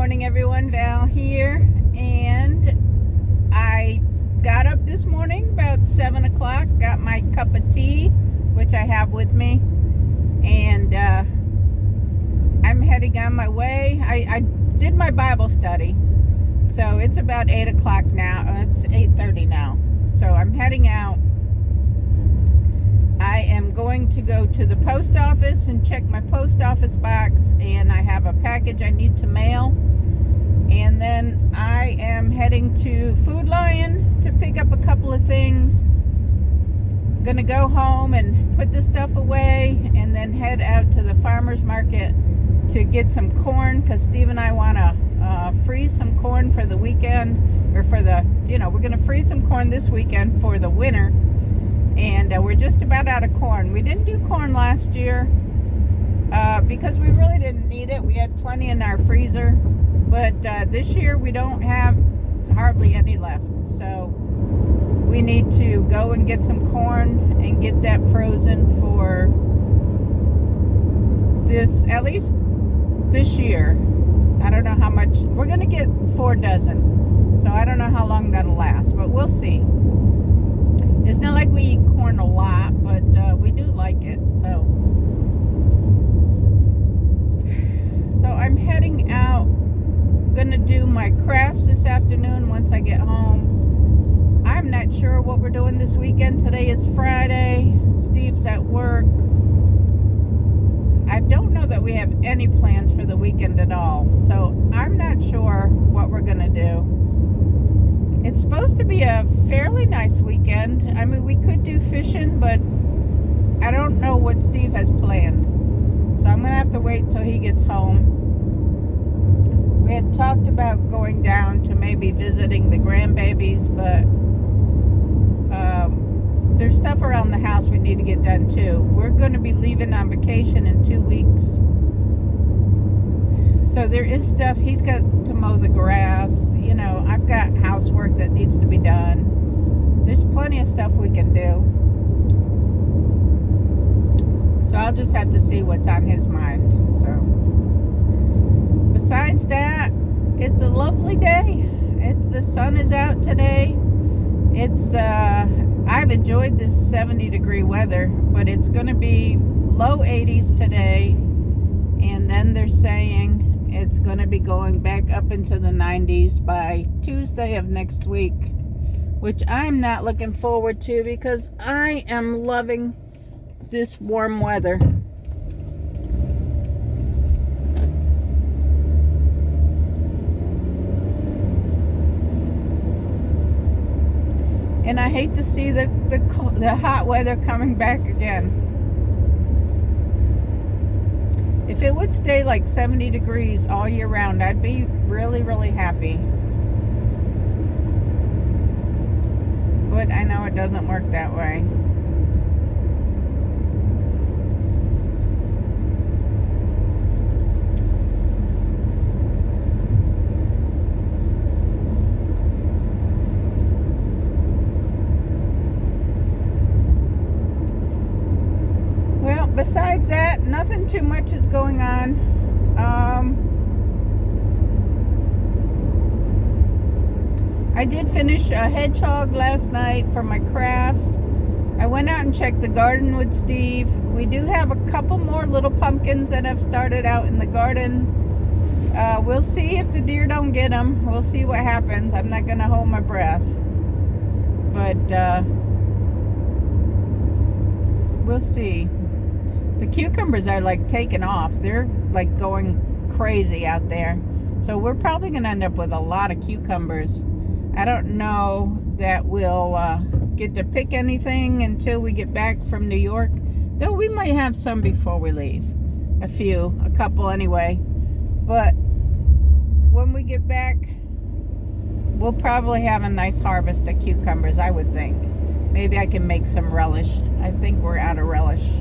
morning, everyone. Val here, and I got up this morning about 7 o'clock, got my cup of tea, which I have with me, and I'm heading on my way. I did my Bible study, so it's about 8 o'clock now. It's 8:30 now, so I'm heading out. I am going to go to the post office and check my post office box, and I have a package I need to mail. And then I am heading to Food Lion to pick up a couple of things. Gonna go home and put this stuff away, and then head out to the farmer's market to get some corn, because Steve and I want to freeze some corn for the weekend, or for the, we're gonna freeze some corn this weekend for the winter. And we're just about out of corn. We didn't do corn last year because we really didn't need it. We had plenty in our freezer. But this year we don't have hardly any left. So we need to go and get some corn and get that frozen for this, at least this year. I don't know how much. We're going to get 4 dozen. So I don't know how long that'll last, but we'll see. It's not like we eat corn a lot, but we do like it. So I'm heading out. Gonna do my crafts this afternoon once I get home. I'm not sure what we're doing this weekend. Today is Friday. Steve's at work. I don't know that we have any plans for the weekend at all. So I'm not sure what we're gonna do. It's supposed to be a fairly nice weekend. I mean, we could do fishing, but I don't know what Steve has planned. So I'm going to have to wait till he gets home. We had talked about going down to maybe visiting the grandbabies, but there's stuff around the house we need to get done too. We're going to be leaving on vacation in 2 weeks. So there is stuff. He's got to mow the grass. I've got housework that needs to be done. There's plenty of stuff we can do. So I'll just have to see what's on his mind. So besides that, it's a lovely day. The sun is out today. I've enjoyed this 70-degree weather, but it's going to be low 80s today. And then they're saying it's going to be going back up into the 90s by Tuesday of next week, which I'm not looking forward to because I am loving this warm weather. And I hate to see the hot weather coming back again. If it would stay like 70 degrees all year round, I'd be really, really happy. But I know it doesn't work that way. Well, besides that, nothing too much is going on. I did finish a hedgehog last night for my crafts. I went out and checked the garden with Steve. We do have a couple more little pumpkins that have started out in the garden. We'll see if the deer don't get them. We'll see what happens. I'm not going to hold my breath. But we'll see. The cucumbers are like taking off. They're like going crazy out there. So we're probably going to end up with a lot of cucumbers. I don't know that we'll get to pick anything until we get back from New York. Though we might have some before we leave. A couple anyway. But when we get back, we'll probably have a nice harvest of cucumbers, I would think. Maybe I can make some relish. I think we're out of relish.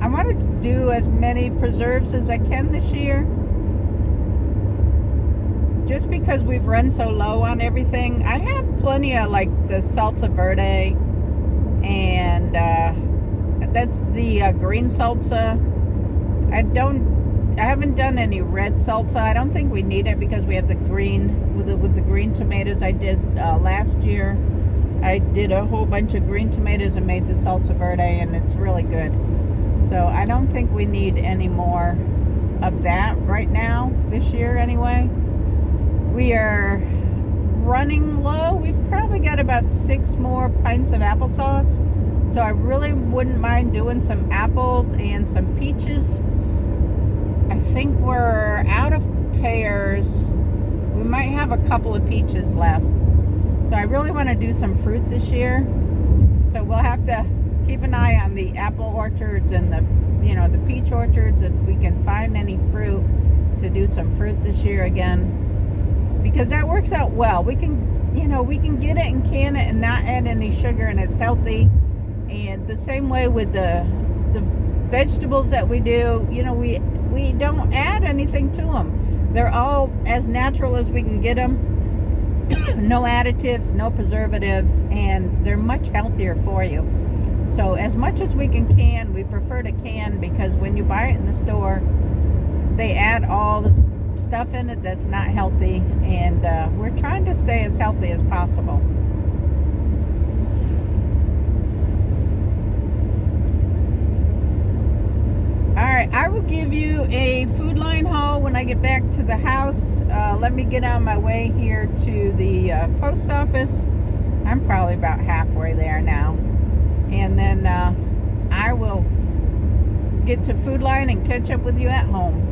I want to do as many preserves as I can this year. just because we've run so low on everything. I have plenty of like the salsa verde, and that's the green salsa. I haven't done any red salsa. I don't think we need it because we have the green with the green tomatoes I did last year. I did a whole bunch of green tomatoes and made the salsa verde, and it's really good. So I don't think we need any more of that right now, this year anyway. We are running low. We've probably got about 6 more pints of applesauce. So I really wouldn't mind doing some apples and some peaches. I think we're out of pears. We might have a couple of peaches left. So I really want to do some fruit this year. So we'll have to keep an eye on the apple orchards and the peach orchards, if we can find any fruit, to do some fruit this year again. Because that works out well. We can get it and can it and not add any sugar, and it's healthy. And the same way with the vegetables that we do, we don't add anything to them. They're all as natural as we can get them. No additives, no preservatives, and they're much healthier for you. So as much as we can, we prefer to can, because when you buy it in the store, they add all this stuff in it that's not healthy, and we're trying to stay as healthy as possible. Alright, I will give you a Food Lion haul when I get back to the house. Let me get on my way here to the post office. I'm probably about halfway there now. And then I will get to Food Lion and catch up with you at home.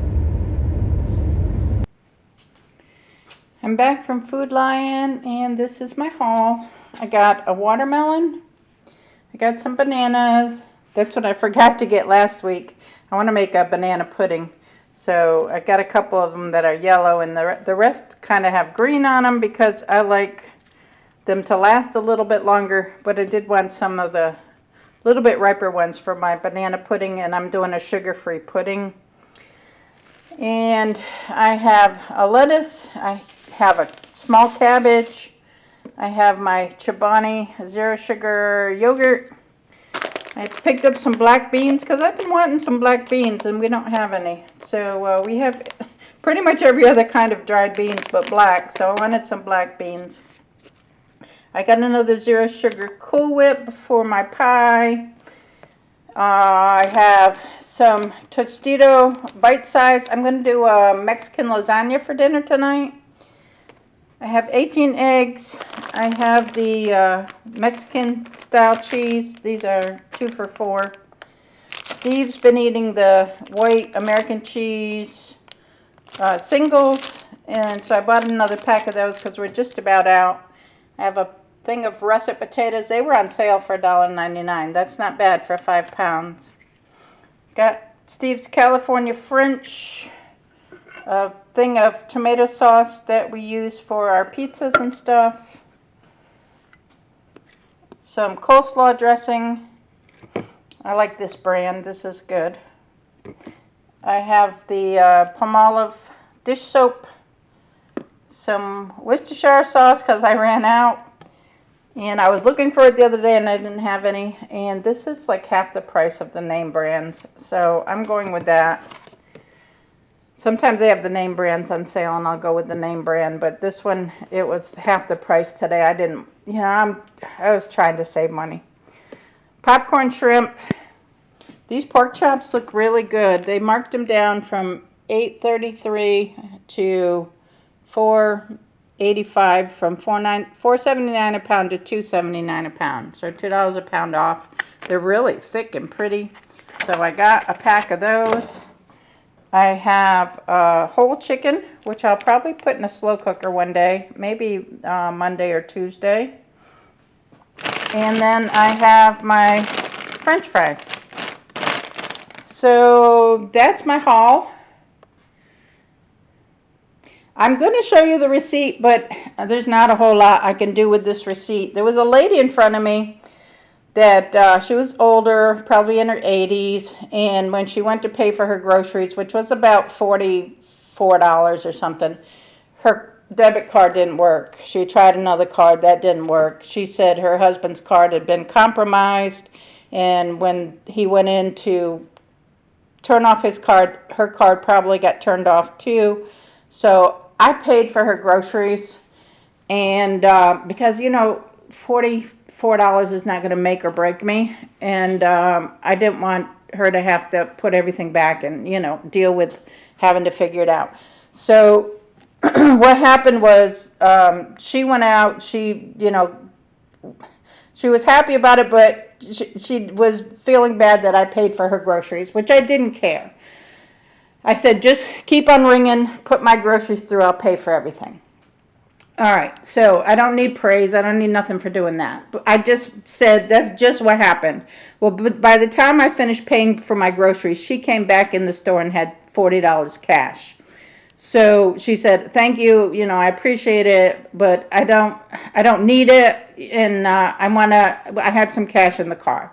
I'm back from Food Lion, and this is my haul. I got a watermelon. I got some bananas. That's what I forgot to get last week. I want to make a banana pudding. So I got a couple of them that are yellow, and the rest kind of have green on them because I like them to last a little bit longer. But I did want some of the little bit riper ones for my banana pudding, and I'm doing a sugar-free pudding. And I have a lettuce. I have a small cabbage. I have my Chobani zero sugar yogurt. I picked up some black beans because I've been wanting some black beans and we don't have any. So we have pretty much every other kind of dried beans but black. So I wanted some black beans. I got another zero sugar Cool Whip for my pie. I have some Tostito bite size. I'm going to do a Mexican lasagna for dinner tonight. I have 18 eggs. I have the Mexican style cheese. These are 2 for $4. Steve's been eating the white American cheese singles, and so I bought another pack of those because we're just about out. I have a thing of russet potatoes. They were on sale for $1.99. That's not bad for 5 pounds. Got Steve's California French. A thing of tomato sauce that we use for our pizzas and stuff. Some coleslaw dressing. I like this brand. This is good. I have the Palmolive dish soap. Some Worcestershire sauce because I ran out. And I was looking for it the other day and I didn't have any. And this is like half the price of the name brands. So I'm going with that. Sometimes they have the name brands on sale and I'll go with the name brand, but this one, it was half the price today. I didn't, I was trying to save money. Popcorn shrimp. These pork chops look really good. They marked them down from $8.33 to $4.85, from $4.79 a pound to $2.79 a pound. So $2 a pound off. They're really thick and pretty. So I got a pack of those. I have whole chicken, which I'll probably put in a slow cooker one day, maybe Monday or Tuesday. And then I have my French fries. So that's my haul. I'm going to show you the receipt, but there's not a whole lot I can do with this receipt. There was a lady in front of me that she was older, probably in her 80s, and when she went to pay for her groceries, which was about $44 or something, her debit card didn't work. She tried another card, that didn't work. She said her husband's card had been compromised, and when he went in to turn off his card, her card probably got turned off too. So I paid for her groceries, and because $44 is not going to make or break me, and I didn't want her to have to put everything back and deal with having to figure it out. So what happened was she went out. She was happy about it, but she was feeling bad that I paid for her groceries, which I didn't care. I said, just keep on ringing, put my groceries through, I'll pay for everything. All right, so I don't need praise. I don't need nothing for doing that. But I just said that's just what happened. Well, but by the time I finished paying for my groceries, she came back in the store and had $40 cash. So she said, "Thank you. I appreciate it, but I don't need it, and I had some cash in the car."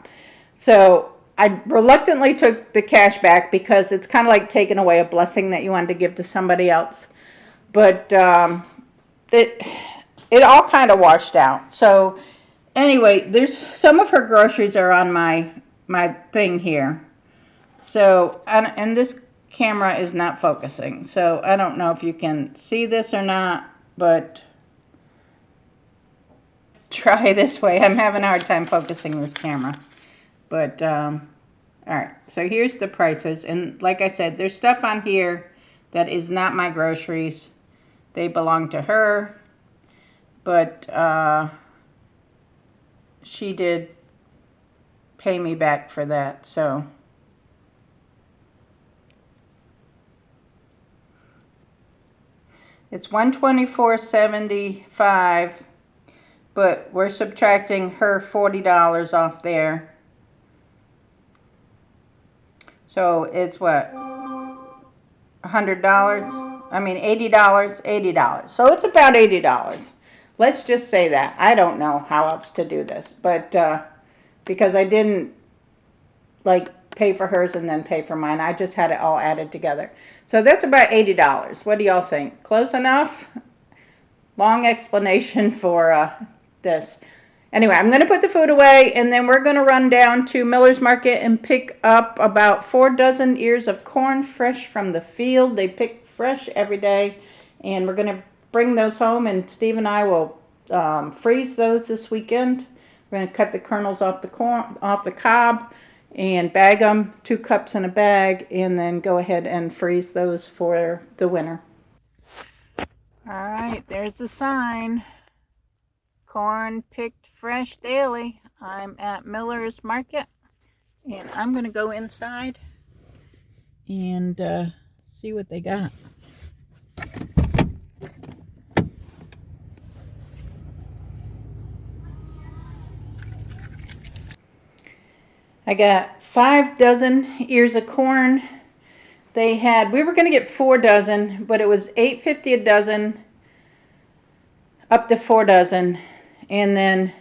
So I reluctantly took the cash back because it's kind of like taking away a blessing that you wanted to give to somebody else. But it all kind of washed out. So anyway, there's some of her groceries are on my thing here. So and this camera is not focusing, so I don't know if you can see this or not, but try this way. I'm having a hard time focusing this camera, but all right, so here's the prices, and like I said, there's stuff on here that is not my groceries. They belong to her, but she did pay me back for that, so it's $124.75, but we're subtracting her $40 off there. So it's what? $100? I mean $80, $80. So it's about $80. Let's just say that. I don't know how else to do this, but because I didn't pay for hers and then pay for mine. I just had it all added together. So that's about $80. What do y'all think? Close enough? Long explanation for this. Anyway, I'm going to put the food away, and then we're going to run down to Miller's Market and pick up about 4 dozen ears of corn fresh from the field. They pick fresh every day, and we're going to bring those home, and Steve and I will freeze those this weekend. We're going to cut the kernels off the cob and bag them, 2 cups in a bag, and then go ahead and freeze those for the winter. All right, there's the sign. Corn picked fresh daily. I'm at Miller's Market, and I'm going to go inside and see what they got. I got 5 dozen ears of corn. We were going to get 4 dozen, but it was $8.50 a dozen, up to 4 dozen. And then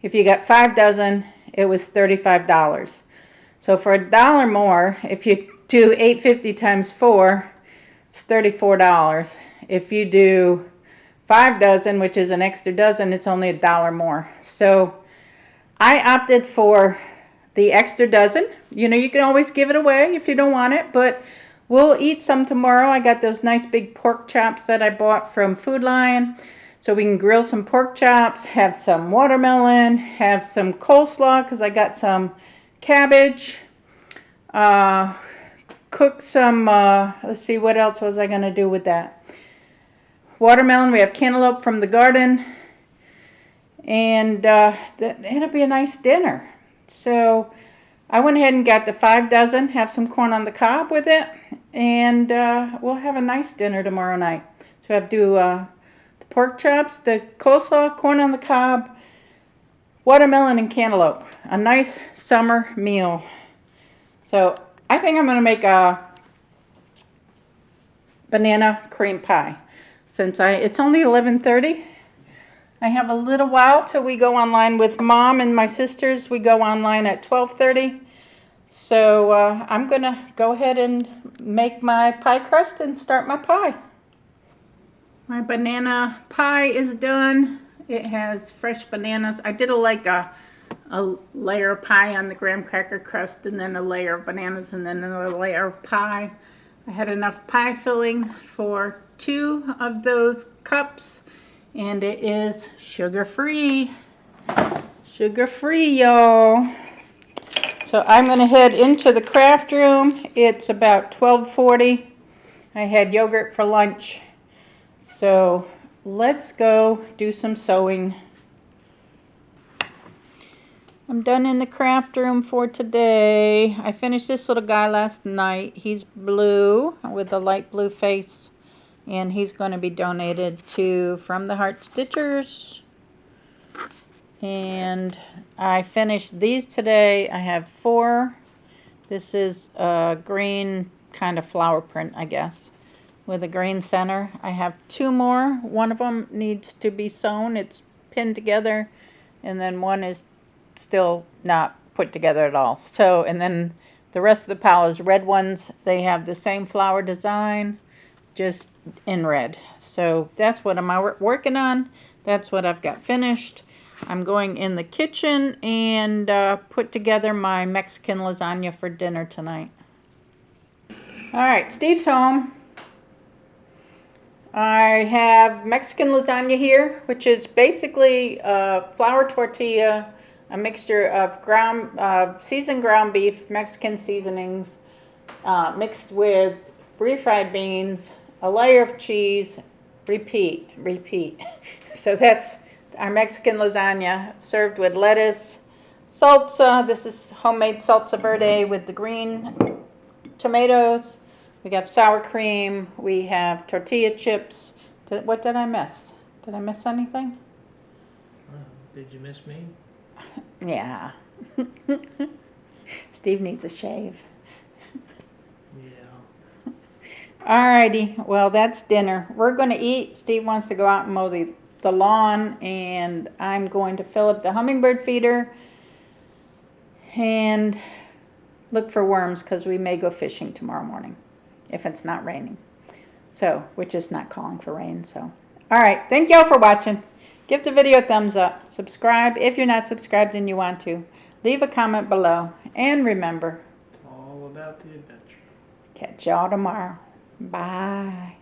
if you got 5 dozen, it was $35. So for $1 more, if you do $8.50 times 4, it's $34. If you do 5 dozen, which is an extra dozen, it's only $1 more. So I opted for the extra dozen. You can always give it away if you don't want it, but we'll eat some tomorrow. I got those nice big pork chops that I bought from Food Lion. So we can grill some pork chops, have some watermelon, have some coleslaw because I got some cabbage, cook some, let's see, what else was I going to do with that? Watermelon, we have cantaloupe from the garden, and it'll be a nice dinner. So I went ahead and got the 5 dozen, have some corn on the cob with it, and we'll have a nice dinner tomorrow night. So I have to do the pork chops, the coleslaw, corn on the cob, watermelon, and cantaloupe. A nice summer meal. So I think I'm going to make a banana cream pie. Since it's only 11:30, I have a little while till we go online with Mom and my sisters. We go online at 12:30. So I'm going to go ahead and make my pie crust and start my pie. My banana pie is done. It has fresh bananas. I did a layer of pie on the graham cracker crust, and then a layer of bananas, and then another layer of pie. I had enough pie filling for 2 of those cups, and it is sugar-free. Sugar-free, y'all. So I'm going to head into the craft room. It's about 12:40. I had yogurt for lunch. So let's go do some sewing. I'm done in the craft room for today. I finished this little guy last night. He's blue with a light blue face, and he's going to be donated to From the Heart Stitchers. And I finished these today. I have 4. This is a green kind of flower print, I guess, with a green center. I have 2 more. One of them needs to be sewn. It's pinned together, and then one is still not put together at all. So, and then the rest of the pile is red ones. They have the same flower design, just in red. So that's what I'm working on. That's what I've got finished. I'm going in the kitchen and put together my Mexican lasagna for dinner tonight. All right, Steve's home. I have Mexican lasagna here, which is basically flour tortilla, a mixture of seasoned ground beef, Mexican seasonings, mixed with refried beans, a layer of cheese, repeat. So that's our Mexican lasagna, served with lettuce, salsa. This is homemade salsa verde with the green tomatoes. We got sour cream. We have tortilla chips. What did I miss? Did I miss anything? Did you miss me? Yeah. Steve needs a shave. Yeah. Alrighty. Well, that's dinner. We're going to eat. Steve wants to go out and mow the lawn, and I'm going to fill up the hummingbird feeder and look for worms, because we may go fishing tomorrow morning if it's not raining. So we're just not calling for rain. So all right, thank y'all for watching. Give the video a thumbs up. Subscribe if you're not subscribed and you want to. Leave a comment below, and remember, It's all about the adventure. catch y'all tomorrow. Bye.